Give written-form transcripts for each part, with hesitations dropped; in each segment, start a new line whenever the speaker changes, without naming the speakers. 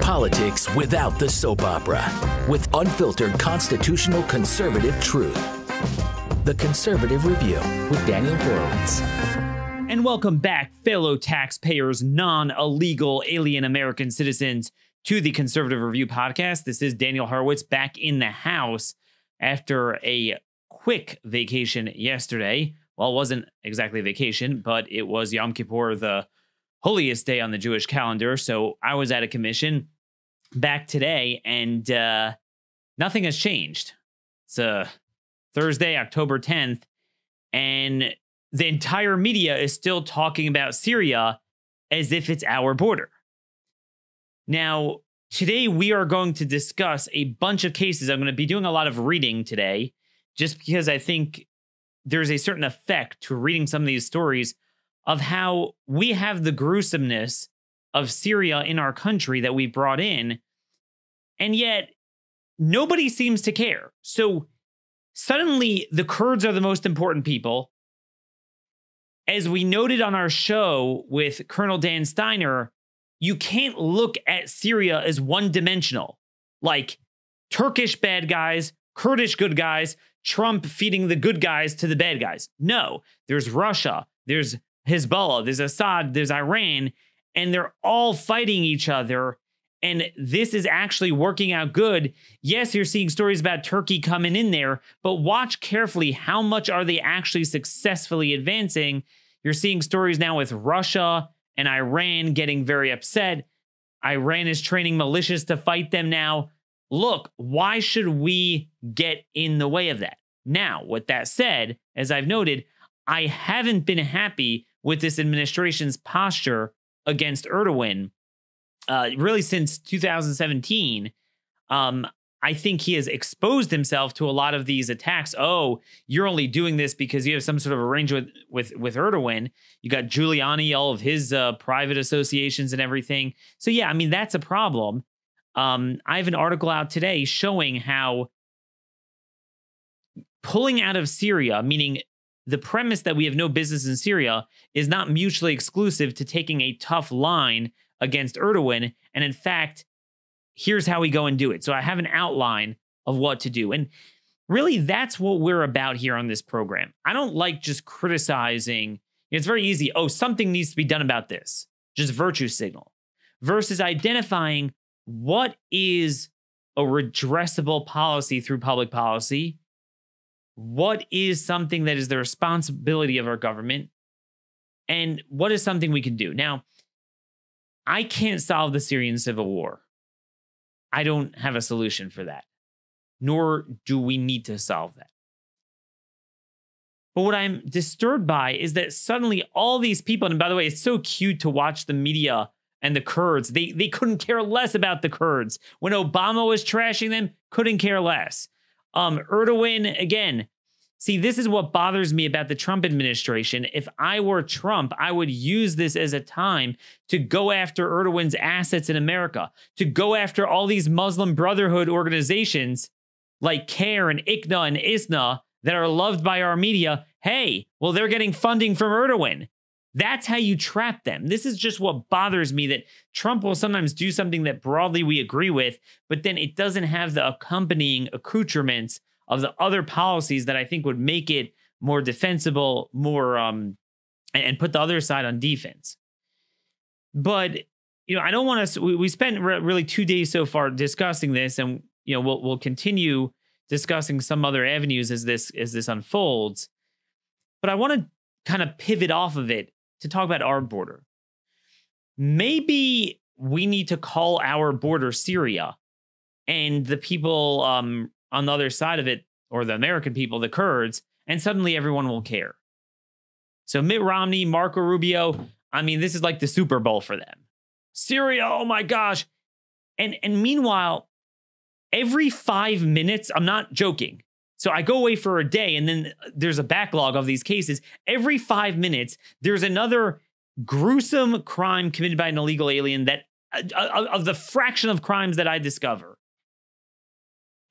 Politics without the soap opera, with unfiltered constitutional conservative truth. The Conservative Review with Daniel Horowitz.
And welcome back, fellow taxpayers, non-illegal alien American citizens, to the Conservative Review podcast. This is Daniel Horowitz back in the house after a quick vacation yesterday. Well, it wasn't exactly a vacation, but it was Yom Kippur, the holiest day on the Jewish calendar. So I was at a commission back today, and nothing has changed. It's Thursday, October 10th, and the entire media is still talking about Syria as if it's our border. Now, today we are going to discuss a bunch of cases. I'm going to be doing a lot of reading today, just because I think there's a certain effect to reading some of these stories of how we have the gruesomeness of Syria in our country that we brought in, and yet nobody seems to care. So suddenly the Kurds are the most important people. As we noted on our show with Colonel Dan Steiner, you can't look at Syria as one-dimensional, like Turkish bad guys, Kurdish good guys, Trump feeding the good guys to the bad guys. No, there's Russia, there's Hezbollah, there's Assad, there's Iran, and they're all fighting each other. And this is actually working out good. Yes, you're seeing stories about Turkey coming in there, but watch carefully. How much are they actually successfully advancing? You're seeing stories now with Russia and Iran getting very upset. Iran is training militias to fight them now. Look, why should we get in the way of that? Now, with that said, as I've noted, I haven't been happy with this administration's posture against Erdogan, really since 2017. I think he has exposed himself to a lot of these attacks. Oh, you're only doing this because you have some sort of arrangement with Erdogan. You got Giuliani, all of his private associations and everything. So yeah, I mean, that's a problem. I have an article out today showing how pulling out of Syria, meaning the premise that we have no business in Syria, is not mutually exclusive to taking a tough line against Erdogan. And in fact, here's how we go and do it. So I have an outline of what to do. And really, that's what we're about here on this program. I don't like just criticizing. It's very easy. Oh, something needs to be done about this. Just virtue signal. Versus identifying what is a redressable policy through public policy. What is something that is the responsibility of our government? And what is something we can do? Now, I can't solve the Syrian civil war. I don't have a solution for that. Nor do we need to solve that. But what I'm disturbed by is that suddenly all these people, and by the way, it's so cute to watch the media and the Kurds. They couldn't care less about the Kurds. When Obama was trashing them, couldn't care less. Erdogan, again, see, this is what bothers me about the Trump administration. If I were Trump, I would use this as a time to go after Erdogan's assets in America, to go after all these Muslim Brotherhood organizations like CARE and ICNA and ISNA that are loved by our media. Hey, well, they're getting funding from Erdogan. That's how you trap them. This is just what bothers me, that Trump will sometimes do something that broadly we agree with, but then it doesn't have the accompanying accoutrements of the other policies that I think would make it more defensible, more and put the other side on defense. But I don't want to. We spent really 2 days so far discussing this, and we'll continue discussing some other avenues as this unfolds. But I want to kind of pivot off of it to talk about our border. Maybe we need to call our border Syria, and the people on the other side of it, or the American people, the Kurds, and suddenly everyone will care. So Mitt Romney, Marco Rubio, I mean, this is like the Super Bowl for them. Syria, oh my gosh. And meanwhile, every 5 minutes, I'm not joking. So I go away for a day, and then there's a backlog of these cases. Every 5 minutes, there's another gruesome crime committed by an illegal alien that of the fraction of crimes that I discover.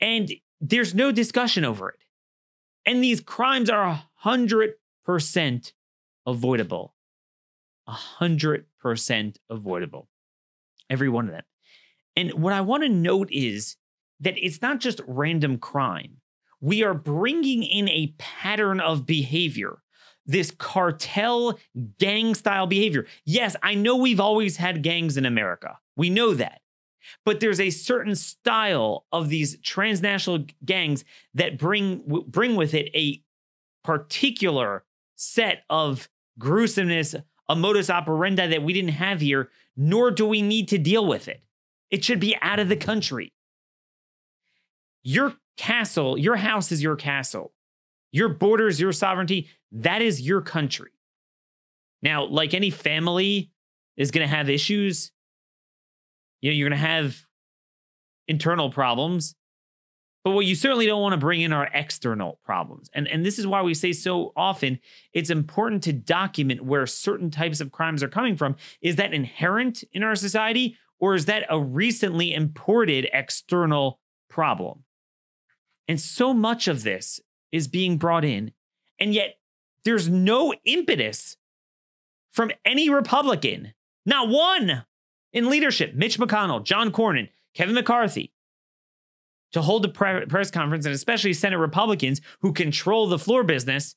And there's no discussion over it. And these crimes are 100% avoidable. 100% avoidable. Every one of them. And what I want to note is that it's not just random crime. We are bringing in a pattern of behavior, this cartel gang style behavior. Yes, I know we've always had gangs in America. We know that. But there's a certain style of these transnational gangs that bring with it a particular set of gruesomeness, a modus operandi that we didn't have here, nor do we need to deal with it. It should be out of the country. Your castle, your house is your castle. Your borders, your sovereignty, that is your country. Now, like any family is going to have issues. You know, you're going to have internal problems. But what you certainly don't want to bring in are external problems. And this is why we say so often it's important to document where certain types of crimes are coming from. Is that inherent in our society, or is that a recently imported external problem? And so much of this is being brought in, and yet there's no impetus from any Republican, not one in leadership, Mitch McConnell, John Cornyn, Kevin McCarthy, to hold a press conference, and especially Senate Republicans who control the floor business,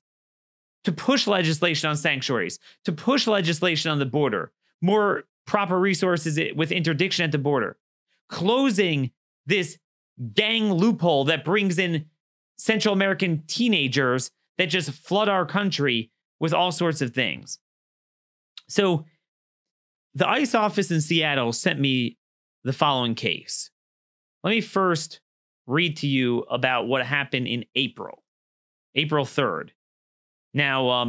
to push legislation on sanctuaries, to push legislation on the border, more proper resources with interdiction at the border, closing this gang loophole that brings in Central American teenagers that just flood our country with all sorts of things. So the ICE office in Seattle sent me the following case. Let me first read to you about what happened in April 3rd. Now,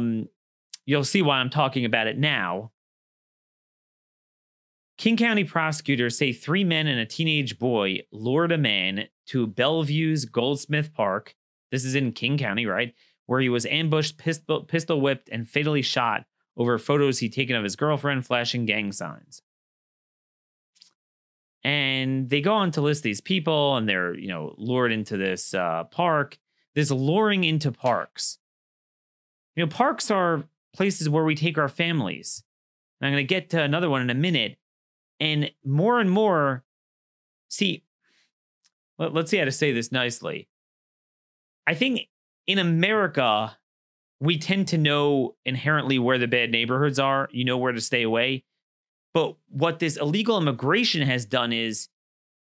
you'll see why I'm talking about it now. King County prosecutors say 3 men and a teenage boy lured a man to Bellevue's Goldsmith Park. This is in King County, right? Where he was ambushed, pistol whipped, and fatally shot over photos he'd taken of his girlfriend flashing gang signs. And they go on to list these people, and they're, lured into this park. This luring into parks. Parks are places where we take our families. And I'm going to get to another one in a minute. And more, see, let's see how to say this nicely. I think in America, we tend to know inherently where the bad neighborhoods are, where to stay away. But what this illegal immigration has done is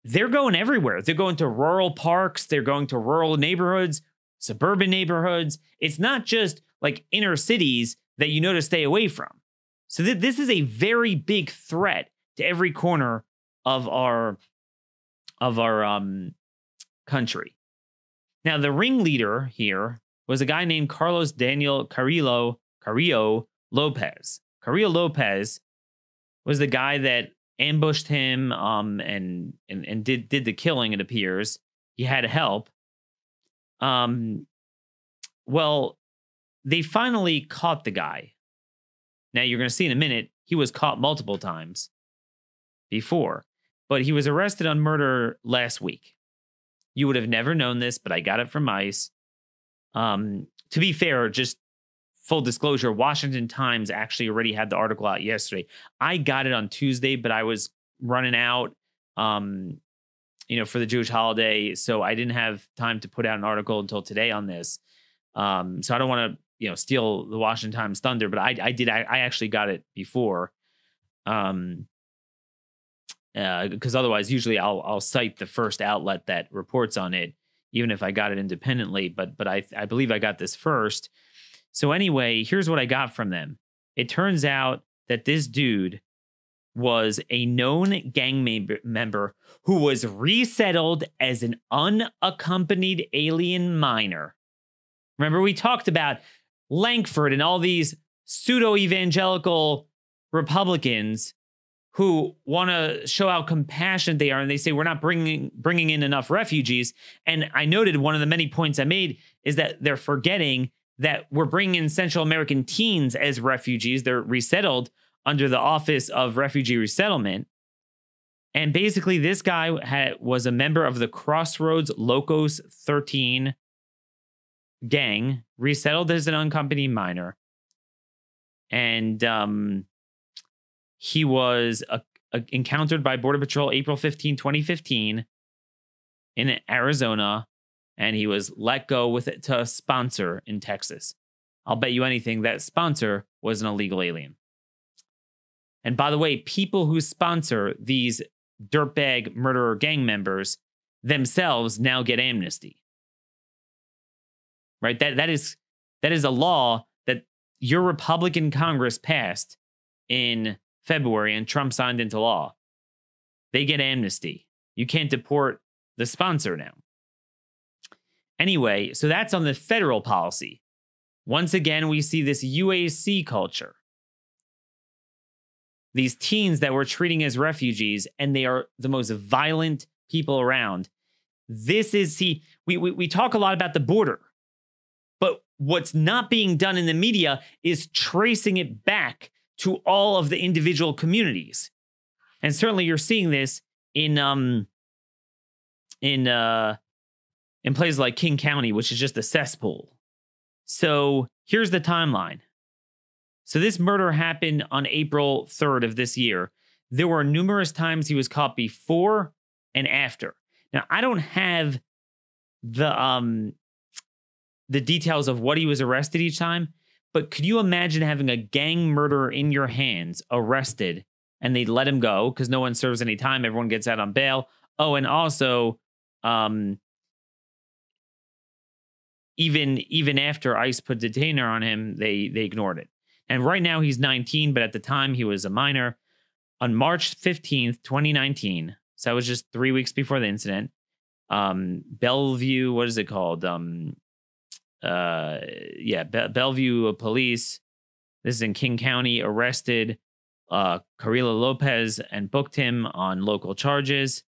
they're going everywhere. They're going to rural parks. They're going to rural neighborhoods, suburban neighborhoods. It's not just like inner cities that to stay away from. So this is a very big threat to every corner of our country. Now, the ringleader here was a guy named Carlos Daniel Carrillo Lopez. Carrillo Lopez was the guy that ambushed him and did the killing, it appears. He had help. Well, they finally caught the guy. Now, you're going to see in a minute, he was caught multiple times before, but he was arrested on murder last week. You would have never known this, but I got it from ICE. To be fair, just full disclosure, Washington Times actually already had the article out yesterday. I got it on Tuesday, but I was running out, for the Jewish holiday. So I didn't have time to put out an article until today on this. So I don't want to, steal the Washington Times thunder, but I actually got it before. Because otherwise, usually I'll cite the first outlet that reports on it, even if I got it independently. But I believe I got this first. So anyway, here's what I got from them. It turns out that this dude was a known gang member who was resettled as an unaccompanied alien minor. Remember, we talked about Lankford and all these pseudo-evangelical Republicans who want to show how compassionate they are, and they say we're not bringing in enough refugees. And I noted one of the many points I made is that they're forgetting that we're bringing in Central American teens as refugees. They're resettled under the Office of Refugee Resettlement. And basically, this guy was a member of the Crossroads Locos 13 gang, resettled as an unaccompanied minor. And he was encountered by Border Patrol April 15, 2015 in Arizona, and he was let go with it to a sponsor in Texas. I'll bet you anything that sponsor was an illegal alien. And by the way, people who sponsor these dirtbag murderer gang members themselves now get amnesty. Right? That is a law that your Republican Congress passed in February and Trump signed into law. They get amnesty. You can't deport the sponsor now. Anyway, so that's on the federal policy. Once again, we see this UAC culture. These teens that we're treating as refugees, and they are the most violent people around. This is, see, we talk a lot about the border, but what's not being done in the media is tracing it back to all of the individual communities. And certainly you're seeing this in places like King County, which is just a cesspool. So here's the timeline. So this murder happened on April 3rd of this year. There were numerous times he was caught before and after. Now, I don't have the details of what he was arrested each time, but could you imagine having a gang murderer in your hands, arrested, and they let him go because no one serves any time, everyone gets out on bail. Oh, and also, even after ICE put a detainer on him, they ignored it. And right now he's 19, but at the time he was a minor. On March 15th, 2019, so that was just 3 weeks before the incident, Bellevue, what is it called? Bellevue police, this is in King County, arrested Carrillo Lopez and booked him on local charges.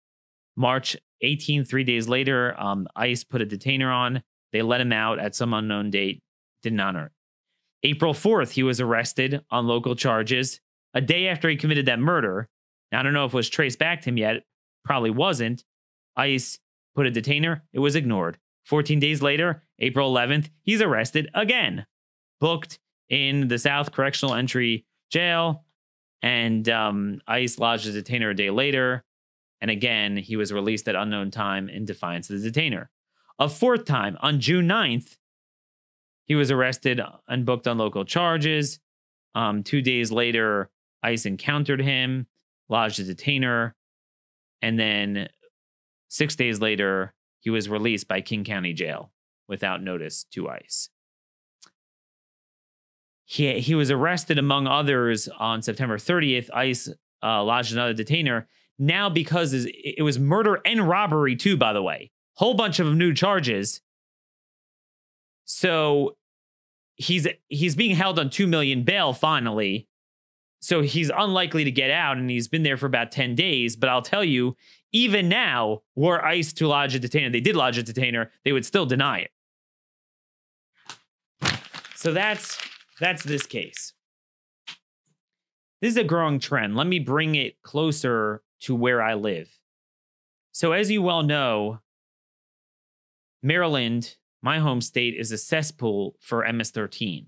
March 18th, 3 days later, ICE put a detainer on. They let him out at some unknown date, didn't honor it. April 4th, he was arrested on local charges a day after he committed that murder. Now, I don't know if it was traced back to him yet. Probably wasn't. ICE put a detainer. It was ignored. 14 days later, April 11th, he's arrested again. Booked in the South Correctional Entry Jail. And ICE lodged a detainer a day later. And again, he was released at unknown time in defiance of the detainer. A fourth time, on June 9th, he was arrested and booked on local charges. 2 days later, ICE encountered him, lodged a detainer, and then 6 days later, he was released by King County Jail without notice to ICE. He was arrested, among others, on September 30th. ICE lodged another detainer. Now, because it was murder and robbery, too, by the way. Whole bunch of new charges. So he's being held on $2 million bail finally. So he's unlikely to get out, and he's been there for about 10 days. But I'll tell you, even now, were ICE to lodge a detainer, they did lodge a detainer, they would still deny it. So that's this case. This is a growing trend. Let me bring it closer to where I live. So as you well know, Maryland, my home state, is a cesspool for MS-13.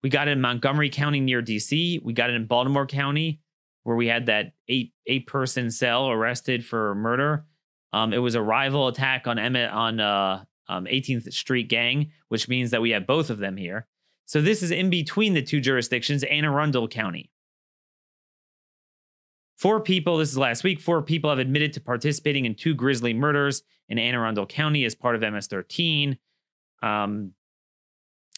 We got it in Montgomery County near DC. We got it in Baltimore County, where we had that eight-person cell arrested for murder. It was a rival attack on 18th Street gang, which means that we have both of them here. So this is in between the two jurisdictions, Anne Arundel County. 4 people, this is last week, 4 people have admitted to participating in 2 grisly murders in Anne Arundel County as part of MS-13.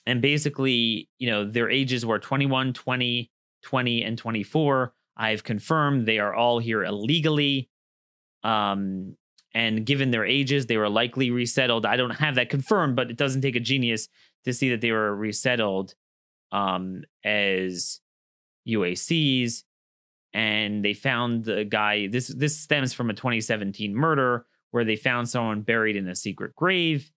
And basically, their ages were 21, 20, 20, and 24. I've confirmed they are all here illegally. And given their ages, they were likely resettled. I don't have that confirmed, but it doesn't take a genius to see that they were resettled as UACs. And they found the guy, this stems from a 2017 murder where they found someone buried in a secret grave.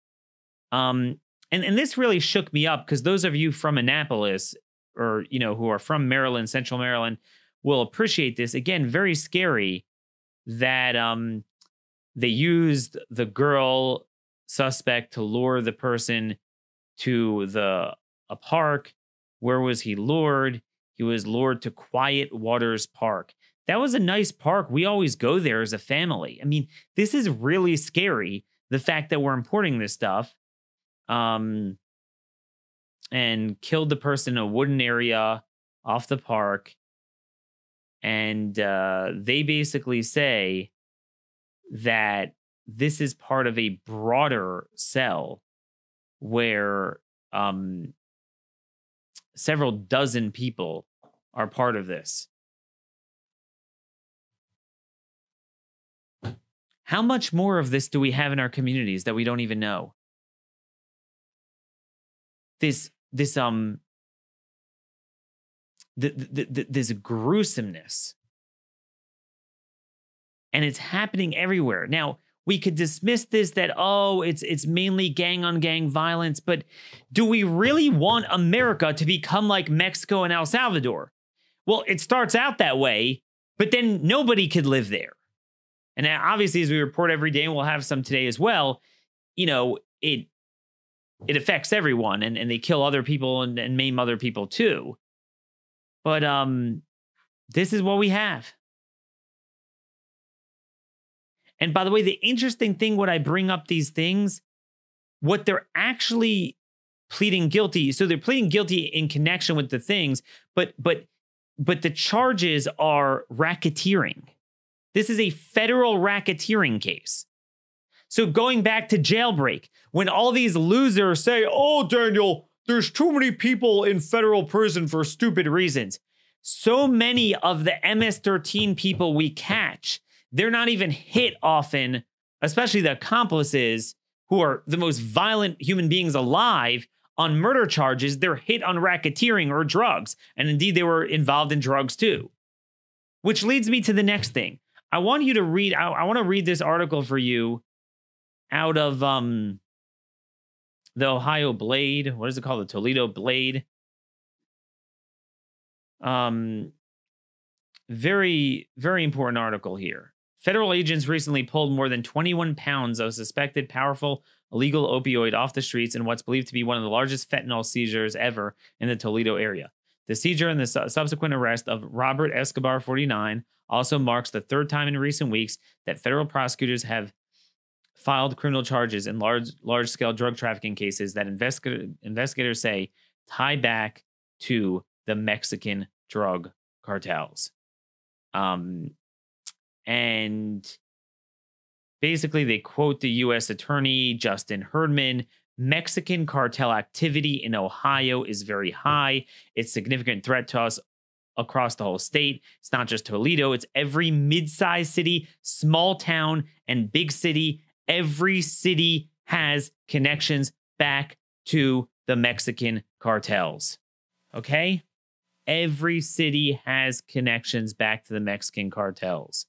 And this really shook me up, because those of you from Annapolis, or, who are from Maryland, Central Maryland, will appreciate this. Again, very scary that they used the girl suspect to lure the person to a park. Where was he lured? He was lured to Quiet Waters Park. that was a nice park. We always go there as a family. I mean, this is really scary, the fact that we're importing this stuff. And killed the person in a wooden area off the park. And they basically say that this is part of a broader cell where several dozen people are part of this. How much more of this do we have in our communities that we don't even know? This gruesomeness. And it's happening everywhere. Now, we could dismiss this that, oh, it's mainly gang-on-gang violence, but do we really want America to become like Mexico and El Salvador? Well, it starts out that way, but then nobody could live there. And obviously, as we report every day, and we'll have some today as well, you know, it affects everyone, and they kill other people and maim other people too. But this is what we have. And by the way, the interesting thing, when I bring up these things, what they're actually pleading guilty. So they're pleading guilty in connection with the things, but the charges are racketeering. This is a federal racketeering case. So going back to Jailbreak, when all these losers say, oh, Daniel, there's too many people in federal prison for stupid reasons. So many of the MS-13 people we catch, they're not even hit often, especially the accomplices who are the most violent human beings alive on murder charges. They're hit on racketeering or drugs. And indeed, they were involved in drugs too. Which leads me to the next thing. I want you to read, I want to read this article for you out of the Ohio Blade. What is it called? The Toledo Blade. Very, very important article here. Federal agents recently pulled more than 21 pounds of suspected powerful illegal opioid off the streets in what's believed to be one of the largest fentanyl seizures ever in the Toledo area. The seizure and the subsequent arrest of Robert Escobar, 49, also marks the third time in recent weeks that federal prosecutors have filed criminal charges in large-scale drug trafficking cases that investigators say tie back to the Mexican drug cartels. And basically, they quote the U.S. Attorney Justin Herdman. Mexican cartel activity in Ohio is very high. It's a significant threat to us across the whole state. It's not just Toledo. It's every mid-sized city, small town, and big city. Every city has connections back to the Mexican cartels. Okay? Every city has connections back to the Mexican cartels.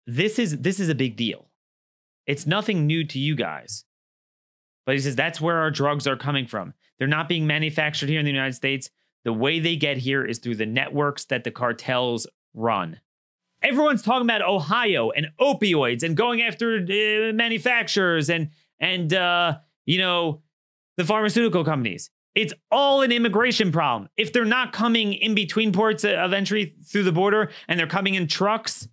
This is a big deal. It's nothing new to you guys. But he says that's where our drugs are coming from. They're not being manufactured here in the United States. The way they get here is through the networks that the cartels run. Everyone's talking about Ohio and opioids and going after manufacturers and you know, the pharmaceutical companies. It's all an immigration problem. If they're not coming in between ports of entry through the border and they're coming in trucks,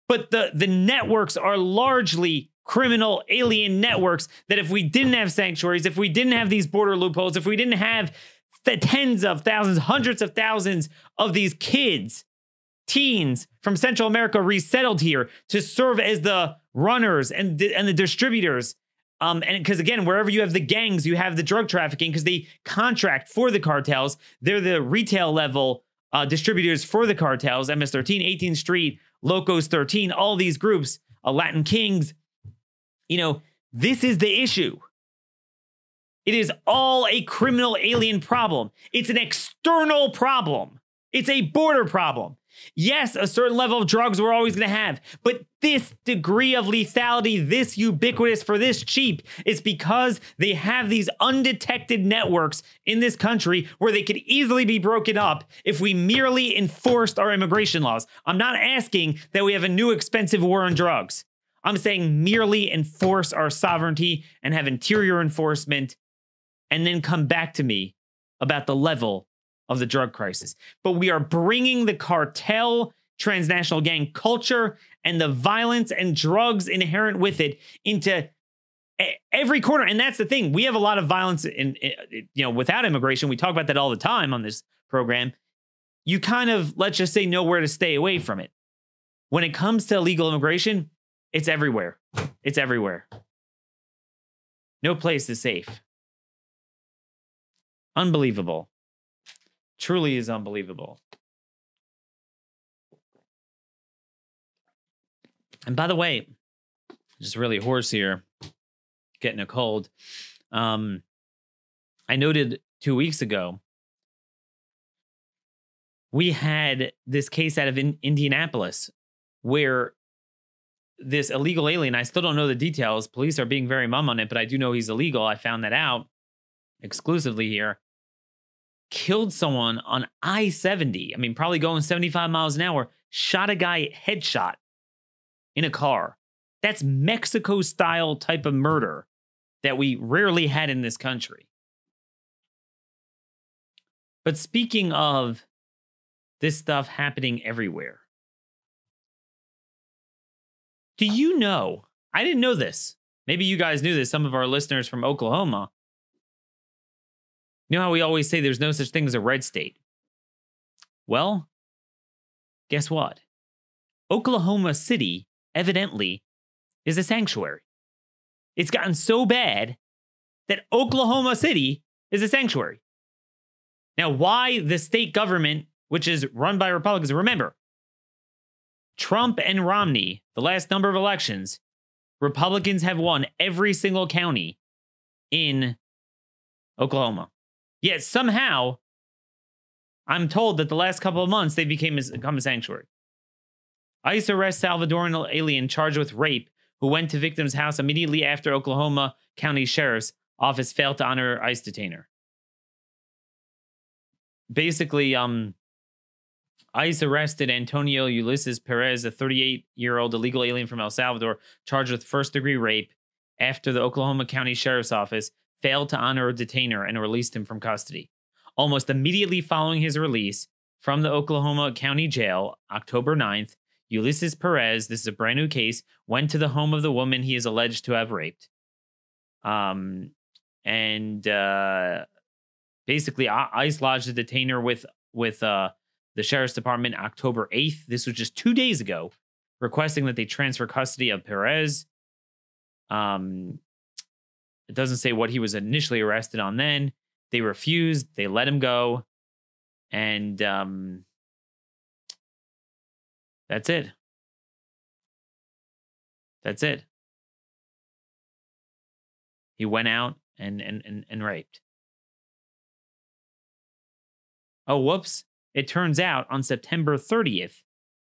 but the networks are largely criminal alien networks that if we didn't have sanctuaries, if we didn't have these border loopholes, if we didn't have the tens of thousands, hundreds of thousands of these kids, teens from Central America resettled here to serve as the runners and the distributors. And because, again, wherever you have the gangs, you have the drug trafficking because they contract for the cartels. They're the retail level distributors for the cartels, MS-13, 18th Street, Locos 13, all these groups, Latin Kings. You know, this is the issue. It is all a criminal alien problem. It's an external problem. It's a border problem. Yes, a certain level of drugs we're always going to have, but this degree of lethality, this ubiquitous for this cheap, is because they have these undetected networks in this country where they could easily be broken up if we merely enforced our immigration laws. I'm not asking that we have a new expensive war on drugs. I'm saying merely enforce our sovereignty and have interior enforcement and then come back to me about the level of the drug crisis. But we are bringing the cartel, transnational gang culture, and the violence and drugs inherent with it into every corner. And that's the thing. We have a lot of violence without immigration. We talk about that all the time on this program. You kind of, let's just say, know where to stay away from it. When it comes to illegal immigration, it's everywhere. It's everywhere. No place is safe. Unbelievable. Truly is unbelievable. And by the way, just really hoarse here, getting a cold. I noted 2 weeks ago, we had this case out of Indianapolis where this illegal alien, I still don't know the details. Police are being very mum on it, but I do know he's illegal. I found that out exclusively here. Killed someone on I-70. I mean, probably going 75 miles an hour. Shot a guy headshot in a car. That's Mexico-style type of murder that we rarely had in this country. But speaking of this stuff happening everywhere, do you know, I didn't know this. Maybe you guys knew this, some of our listeners from Oklahoma. You know how we always say there's no such thing as a red state? Well, guess what? Oklahoma City, evidently, is a sanctuary. It's gotten so bad that Oklahoma City is a sanctuary. Now, why the state government, which is run by Republicans, remember, Trump and Romney, the last number of elections, Republicans have won every single county in Oklahoma. Yet somehow, I'm told that the last couple of months, they become a sanctuary. ICE arrests Salvadoran alien charged with rape who went to victim's house immediately after Oklahoma County Sheriff's Office failed to honor ICE detainer. Basically, ICE arrested Antonio Ulysses Perez, a 38-year-old illegal alien from El Salvador, charged with first-degree rape after the Oklahoma County Sheriff's Office failed to honor a detainer and released him from custody. Almost immediately following his release from the Oklahoma County Jail, October 9th, Ulysses Perez, this is a brand new case, went to the home of the woman he is alleged to have raped. Basically, ICE lodged a detainer with the Sheriff's Department October 8th. This was just 2 days ago, requesting that they transfer custody of Perez. It doesn't say what he was initially arrested on then. They refused. They let him go. And that's it. That's it. He went out and raped. Oh, whoops. It turns out on September 30th,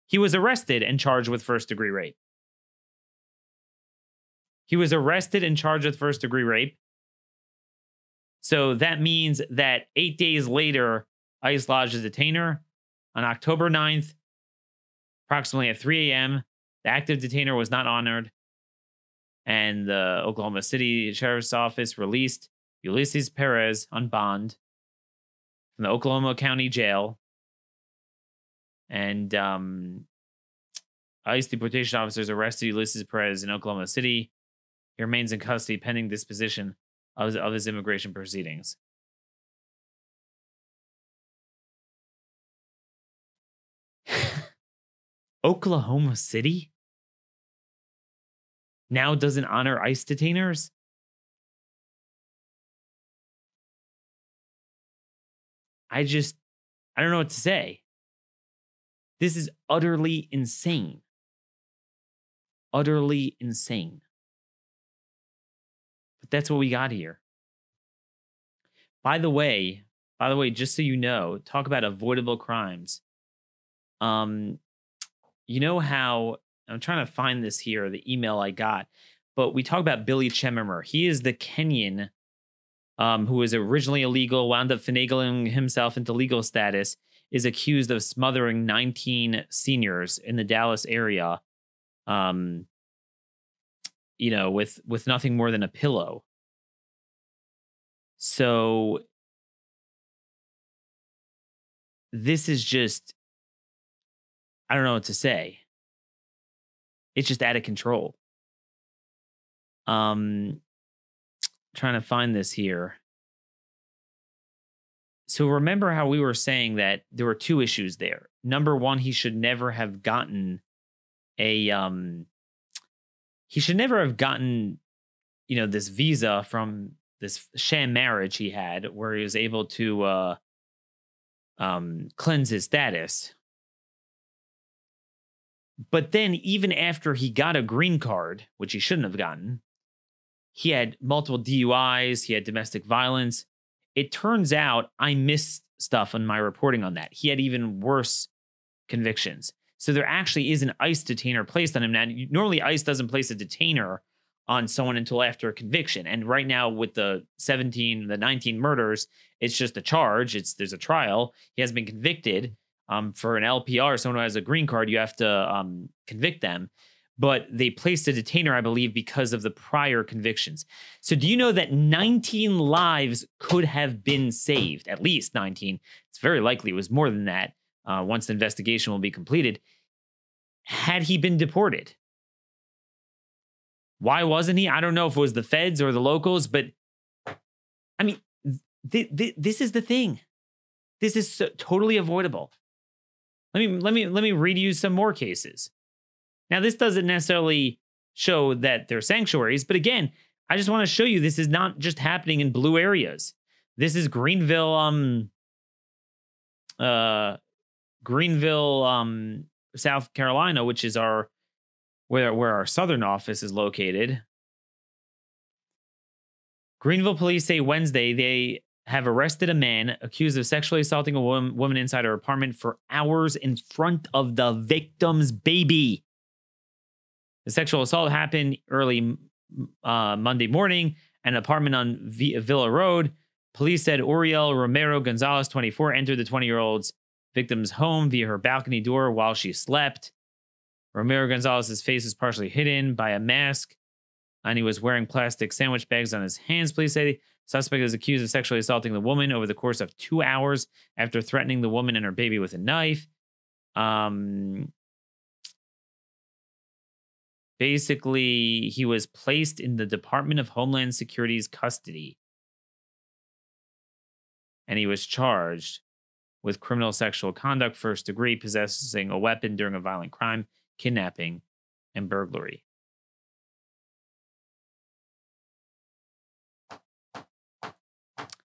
he was arrested and charged with first-degree rape. He was arrested and charged with first-degree rape. So that means that 8 days later, ICE lodged a detainer. On October 9th, approximately at 3 a.m., the active detainer was not honored. And the Oklahoma City Sheriff's Office released Ulysses Perez on bond from the Oklahoma County Jail. And ICE deportation officers arrested Ulysses Perez in Oklahoma City. He remains in custody pending disposition of his immigration proceedings. Oklahoma City now doesn't honor ICE detainers? I don't know what to say. This is utterly insane. Utterly insane. But that's what we got here. By the way, just so you know, talk about avoidable crimes. You know how, I'm trying to find this here, the email I got, but we talk about Billy Chemmermer. He is the Kenyan who was originally illegal, wound up finagling himself into legal status, is accused of smothering 19 seniors in the Dallas area, with nothing more than a pillow. So this is just, I don't know what to say. It's just out of control. Trying to find this here. So remember how we were saying that there were two issues there. Number one, he should never have gotten this visa from this sham marriage he had where he was able to cleanse his status. But then even after he got a green card, which he shouldn't have gotten, he had multiple DUIs, he had domestic violence. It turns out I missed stuff on my reporting on that. He had even worse convictions. So there actually is an ICE detainer placed on him. Now, normally ICE doesn't place a detainer on someone until after a conviction. And right now with the 19 murders, it's just a charge. There's a trial. He has been convicted. For an LPR, someone who has a green card, you have to convict them. But they placed a detainer, I believe, because of the prior convictions. So do you know that 19 lives could have been saved? At least 19. It's very likely it was more than that once the investigation will be completed. Had he been deported? Why wasn't he? I don't know if it was the feds or the locals, but I mean, this is the thing. This is totally avoidable. Let me read you some more cases. Now, this doesn't necessarily show that they're sanctuaries, but again, I just want to show you this is not just happening in blue areas. This is Greenville, South Carolina, which is where our southern office is located. Greenville police say Wednesday they have arrested a man accused of sexually assaulting a woman inside her apartment for hours in front of the victim's baby. The sexual assault happened early Monday morning at an apartment on Villa Road. Police said Uriel Romero Gonzalez, 24, entered the 20-year-old's victim's home via her balcony door while she slept. Romero Gonzalez's face was partially hidden by a mask, and he was wearing plastic sandwich bags on his hands. Police say the suspect is accused of sexually assaulting the woman over the course of 2 hours after threatening the woman and her baby with a knife. Basically, he was placed in the Department of Homeland Security's custody. And he was charged with criminal sexual conduct, first degree, possessing a weapon during a violent crime, kidnapping, and burglary.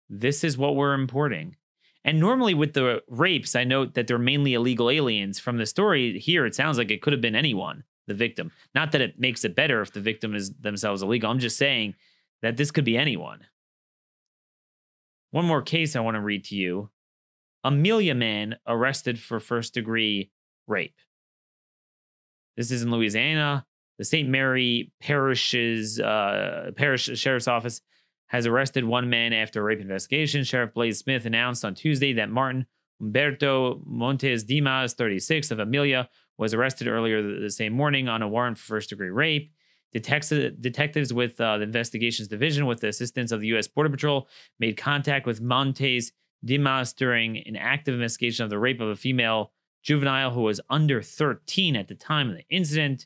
This is what we're importing. And normally with the rapes, I note that they're mainly illegal aliens. From the story here, it sounds like it could have been anyone, the victim. Not that it makes it better if the victim is themselves illegal. I'm just saying that this could be anyone. One more case I want to read to you. Amelia man arrested for first-degree rape. This is in Louisiana. The St. Mary Parish Sheriff's Office has arrested one man after a rape investigation. Sheriff Blaze Smith announced on Tuesday that Martin Humberto Montes Dimas, 36, of Amelia, was arrested earlier the same morning on a warrant for first-degree rape. Detectives with the Investigations Division, with the assistance of the U.S. Border Patrol, made contact with Montes Dimas during an active investigation of the rape of a female juvenile who was under 13 at the time of the incident.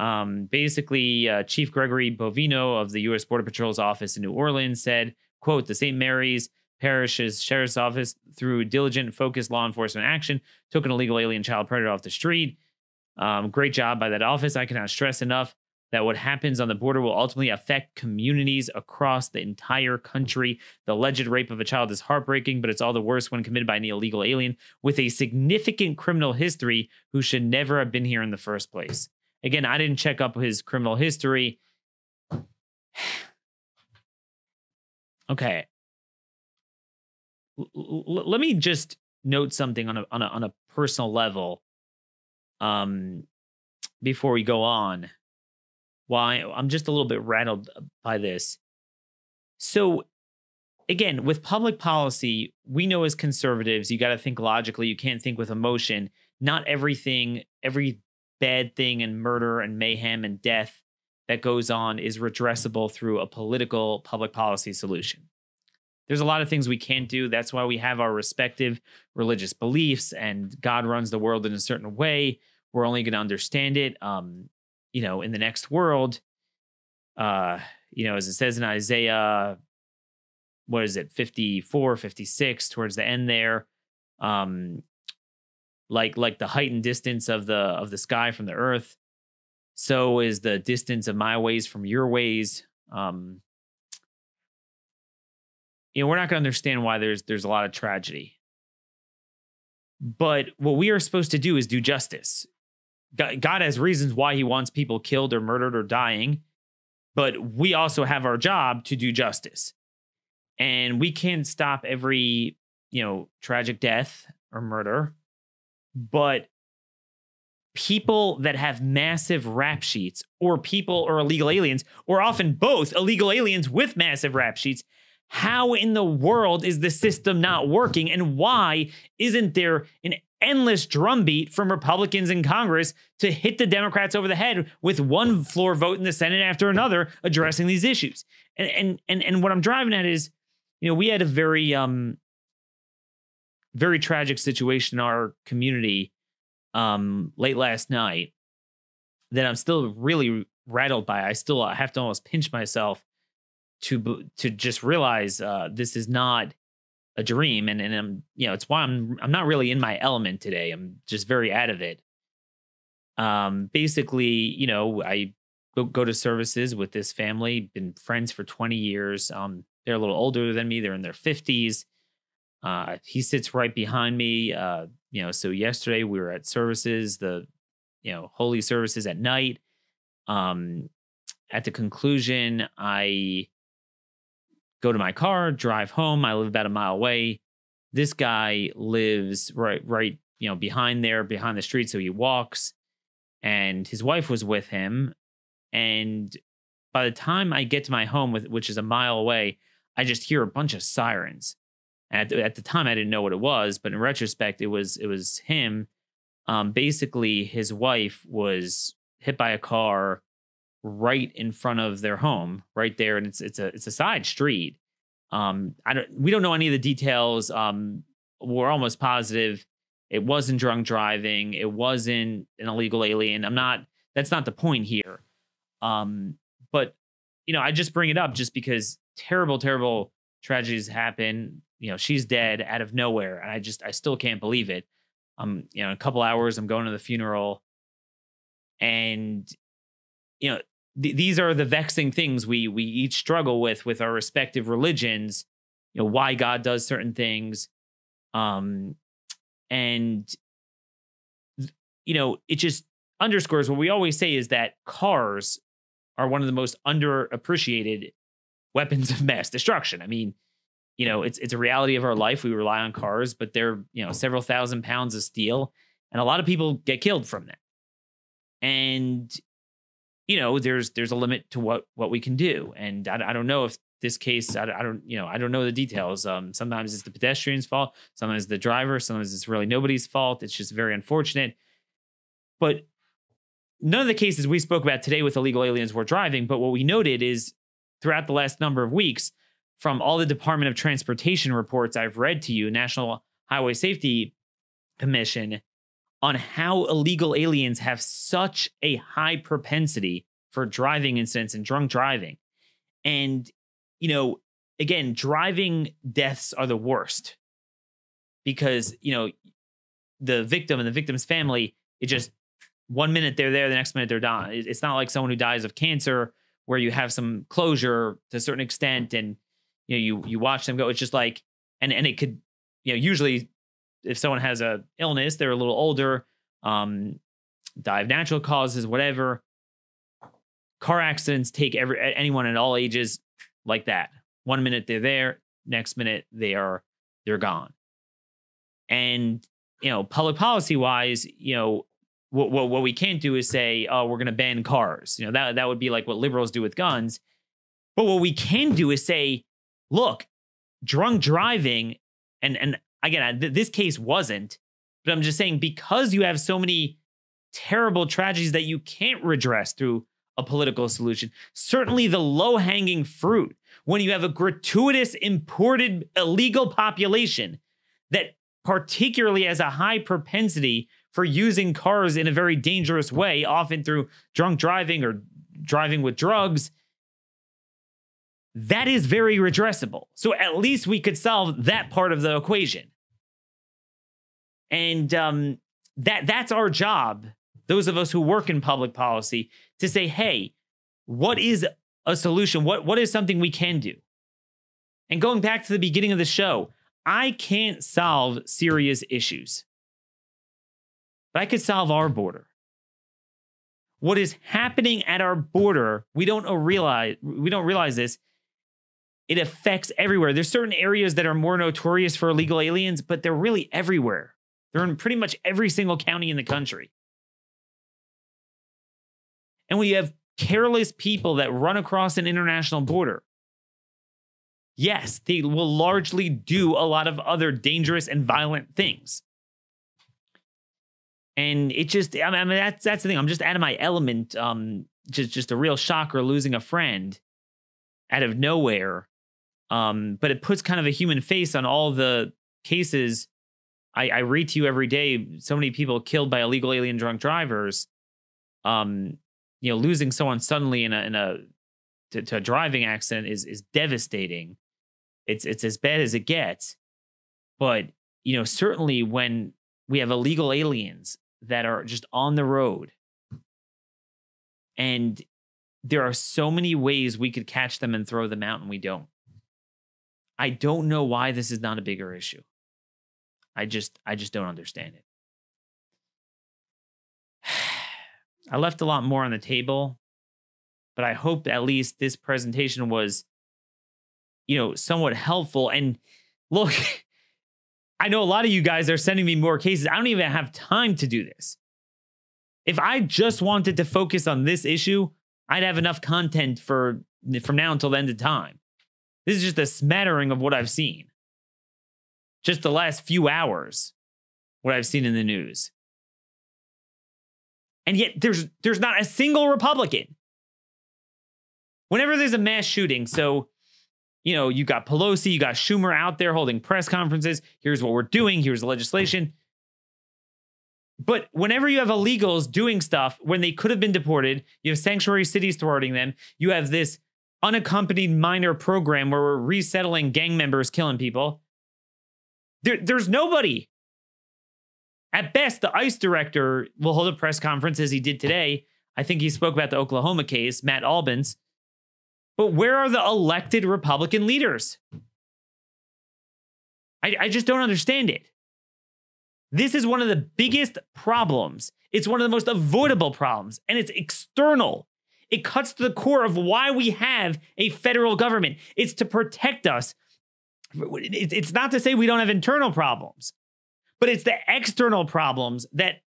Chief Gregory Bovino of the U.S. Border Patrol's office in New Orleans said, quote, the St. Mary's Parish's Sheriff's Office, through diligent and focused law enforcement action, took an illegal alien child predator off the street. Great job by that office. I cannot stress enough that what happens on the border will ultimately affect communities across the entire country. The alleged rape of a child is heartbreaking, but it's all the worse when committed by an illegal alien with a significant criminal history who should never have been here in the first place. Again, I didn't check up his criminal history. Okay. Let me just note something on a personal level before we go on. Why I'm just a little bit rattled by this. So again, with public policy, we know as conservatives, you got to think logically. You can't think with emotion. Not everything, every bad thing and murder and mayhem and death that goes on is redressable through a political public policy solution. there's a lot of things we can't do. That's why we have our respective religious beliefs, and God runs the world in a certain way. We're only going to understand it, in the next world. As it says in Isaiah, what is it, 54, 56, towards the end there, like the height and distance of the sky from the earth, so is the distance of my ways from your ways. We're not going to understand why there's a lot of tragedy. But what we are supposed to do is do justice. God has reasons why he wants people killed or murdered or dying, but we also have our job to do justice. And we can't stop every, tragic death or murder, but people that have massive rap sheets, or people or illegal aliens, or often both illegal aliens with massive rap sheets, how in the world is the system not working? And why isn't there an endless drumbeat from Republicans in Congress to hit the Democrats over the head with one floor vote in the Senate after another addressing these issues? And what I'm driving at is, we had a very, very tragic situation in our community late last night that I'm still really rattled by. I still have to almost pinch myself to just realize this is not a dream, and I'm it's why I'm not really in my element today. I'm just very out of it. Basically, I go to services with this family, been friends for 20 years. They're a little older than me. They're in their 50s. He sits right behind me. So yesterday we were at services, the holy services at night. At the conclusion, I go to my car, drive home. I live about a mile away. This guy lives right, behind the street. So he walks, and his wife was with him. And by the time I get to my home, which is a mile away, I just hear a bunch of sirens. And at the time, I didn't know what it was, but in retrospect, it was him. Basically, his wife was hit by a car right in front of their home, right there, and it's a side street. We don't know any of the details. We're almost positive it wasn't drunk driving. It wasn't an illegal alien. That's not the point here. But I just bring it up just because terrible tragedies happen. She's dead out of nowhere, and I still can't believe it. In a couple hours, I'm going to the funeral, and these are the vexing things we each struggle with our respective religions. Why God does certain things, and it just underscores what we always say is that cars are one of the most underappreciated weapons of mass destruction. I mean, it's a reality of our life. We rely on cars, but they're, several thousand pounds of steel, and a lot of people get killed from that. And, there's a limit to what we can do. And I don't know if this case, I don't know the details. Sometimes it's the pedestrian's fault. Sometimes the driver, sometimes it's really nobody's fault. It's just very unfortunate. But none of the cases we spoke about today with illegal aliens were driving. But what we noted is throughout the last number of weeks, from all the Department of Transportation reports I've read to you, National Highway Safety Commission, on how illegal aliens have such a high propensity for driving incidents and drunk driving. And, again, driving deaths are the worst because, the victim and the victim's family, it just 1 minute they're there, the next minute they're gone. It's not like someone who dies of cancer where you have some closure to a certain extent and, you watch them go. It's just like, and it could, usually if someone has a illness, they're a little older, die of natural causes, whatever. Car accidents take anyone at all ages like that. 1 minute they're there, next minute they're gone. And, public policy wise, what we can't do is say, oh, we're going to ban cars. That would be like what liberals do with guns. But what we can do is say, look, drunk driving, and again, this case wasn't, but I'm just saying because you have so many terrible tragedies that you can't redress through a political solution, certainly the low-hanging fruit when you have a gratuitous imported illegal population that particularly has a high propensity for using cars in a very dangerous way, often through drunk driving or driving with drugs, that is very redressable. So at least we could solve that part of the equation. And that's our job, those of us who work in public policy, to say, hey, what is a solution? What is something we can do? And going back to the beginning of the show, I can't solve Syria's issues, but I could solve our border. What is happening at our border, we don't realize this. It affects everywhere. There's certain areas that are more notorious for illegal aliens, but they're really everywhere. They're in pretty much every single county in the country. And we have careless people that run across an international border. Yes, they will largely do a lot of other dangerous and violent things. And it just, I mean, that's the thing. I'm just out of my element. Just a real shocker losing a friend out of nowhere. But it puts kind of a human face on all the cases. I read to you every day, so many people killed by illegal alien drunk drivers. Losing someone suddenly in a driving accident is devastating. It's as bad as it gets. But, certainly when we have illegal aliens that are just on the road, and there are so many ways we could catch them and throw them out, and we don't. I don't know why this is not a bigger issue. I just don't understand it. I left a lot more on the table, but I hope at least this presentation was, somewhat helpful. And look, I know a lot of you guys are sending me more cases. I don't even have time to do this. If I just wanted to focus on this issue, I'd have enough content from now until the end of time. This is just a smattering of what I've seen. Just the last few hours, what I've seen in the news. And yet there's not a single Republican. Whenever there's a mass shooting, so, you got Pelosi, you got Schumer out there holding press conferences. Here's what we're doing. Here's the legislation. But whenever you have illegals doing stuff when they could have been deported, you have sanctuary cities thwarting them. You have this unaccompanied minor program where we're resettling gang members killing people. There's nobody. At best, the ICE director will hold a press conference as he did today. I think he spoke about the Oklahoma case, Matt Albans. But where are the elected Republican leaders? I just don't understand it. This is one of the biggest problems. It's one of the most avoidable problems, and it's external. It cuts to the core of why we have a federal government. It's to protect us. It's not to say we don't have internal problems, but it's the external problems that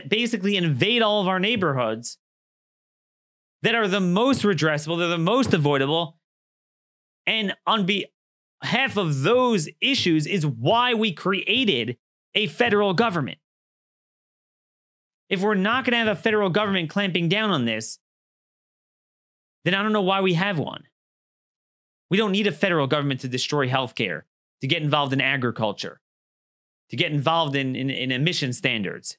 basically invade all of our neighborhoods that are the most redressable, they're the most avoidable. And on behalf of those issues is why we created a federal government. If we're not going to have a federal government clamping down on this, then I don't know why we have one. We don't need a federal government to destroy healthcare, to get involved in agriculture, to get involved in emission standards.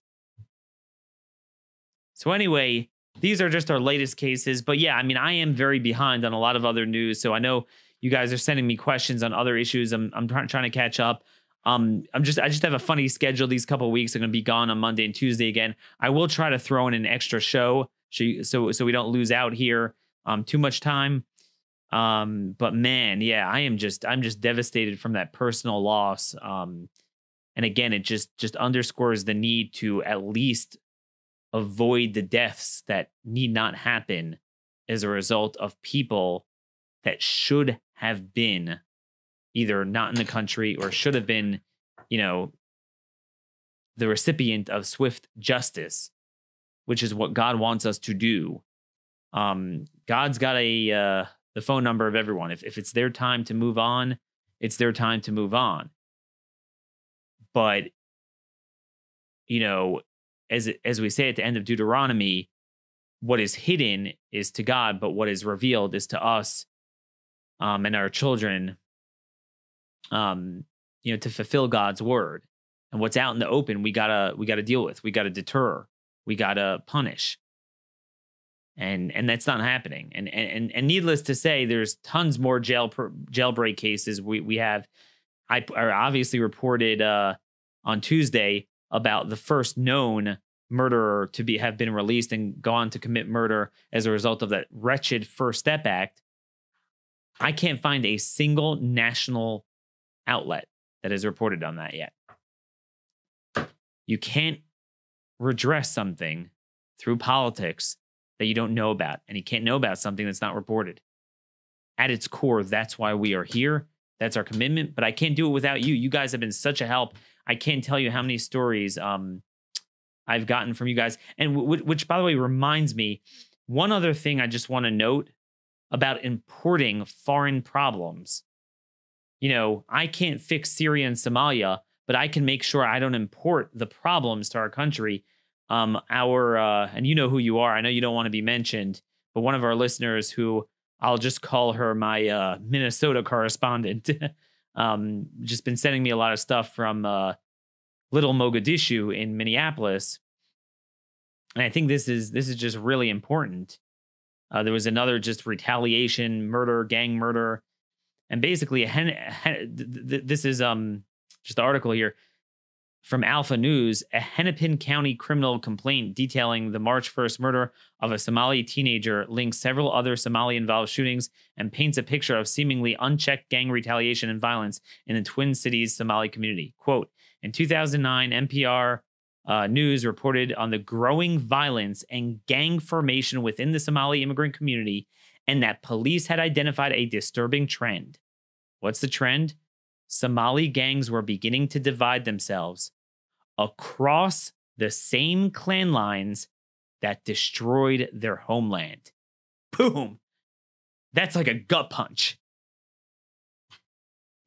So anyway, these are just our latest cases. But yeah, I mean, I am very behind on a lot of other news. So I know you guys are sending me questions on other issues. I'm trying to catch up. I just have a funny schedule these couple of weeks. I'm going to be gone on Monday and Tuesday again. I will try to throw in an extra show so we don't lose out here too much time. But man, yeah, I'm just devastated from that personal loss. And again, it just underscores the need to at least avoid the deaths that need not happen as a result of people that should have been either not in the country or should have been, the recipient of swift justice, which is what God wants us to do. God's got the phone number of everyone. If it's their time to move on, it's their time to move on. But, as we say at the end of Deuteronomy, what is hidden is to God, but what is revealed is to us. and our children, to fulfill God's word. And what's out in the open, we gotta deal with. We gotta deter. We gotta punish. And that's not happening. And needless to say, there's tons more jailbreak cases. I obviously reported on Tuesday about the first known murderer to have been released and gone to commit murder as a result of that wretched First Step Act. I can't find a single national outlet that has reported on that yet. You can't redress something through politics that you don't know about, and you can't know about something that's not reported. At its core, that's why we are here. That's our commitment, but I can't do it without you. You guys have been such a help. I can't tell you how many stories I've gotten from you guys. And which, by the way, reminds me, one other thing I just want to note about importing foreign problems. I can't fix Syria and Somalia, but I can make sure I don't import the problems to our country. And you know who you are. I know you don't want to be mentioned, but one of our listeners, who I'll just call her my Minnesota correspondent, just been sending me a lot of stuff from Little Mogadishu in Minneapolis. And I think this is just really important. There was another just retaliation, gang murder. And basically, this is just the article here from Alpha News, a Hennepin County criminal complaint detailing the March 1st murder of a Somali teenager links several other Somali-involved shootings and paints a picture of seemingly unchecked gang retaliation and violence in the Twin Cities Somali community. Quote, in 2009, NPR News reported on the growing violence and gang formation within the Somali immigrant community, and that police had identified a disturbing trend. What's the trend? Somali gangs were beginning to divide themselves across the same clan lines that destroyed their homeland. Boom. That's like a gut punch.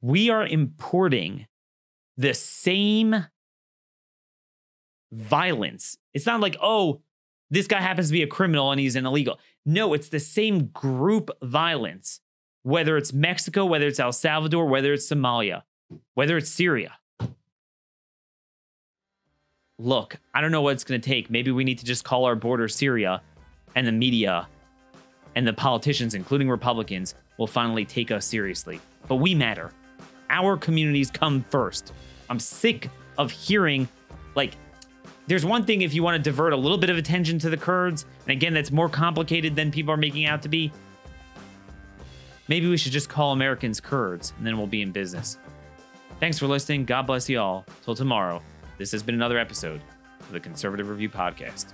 We are importing the same violence. It's not like, oh, this guy happens to be a criminal and he's an illegal. No, it's the same group violence. Whether it's Mexico, whether it's El Salvador, whether it's Somalia, whether it's Syria. Look, I don't know what it's going to take. Maybe we need to just call our border Syria, and the media and the politicians, including Republicans, will finally take us seriously. But we matter. Our communities come first. I'm sick of hearing, there's one thing if you want to divert a little bit of attention to the Kurds, and again, that's more complicated than people are making out to be. Maybe we should just call Americans Kurds, and then we'll be in business. Thanks for listening. God bless you all. Till tomorrow, this has been another episode of the Conservative Review Podcast.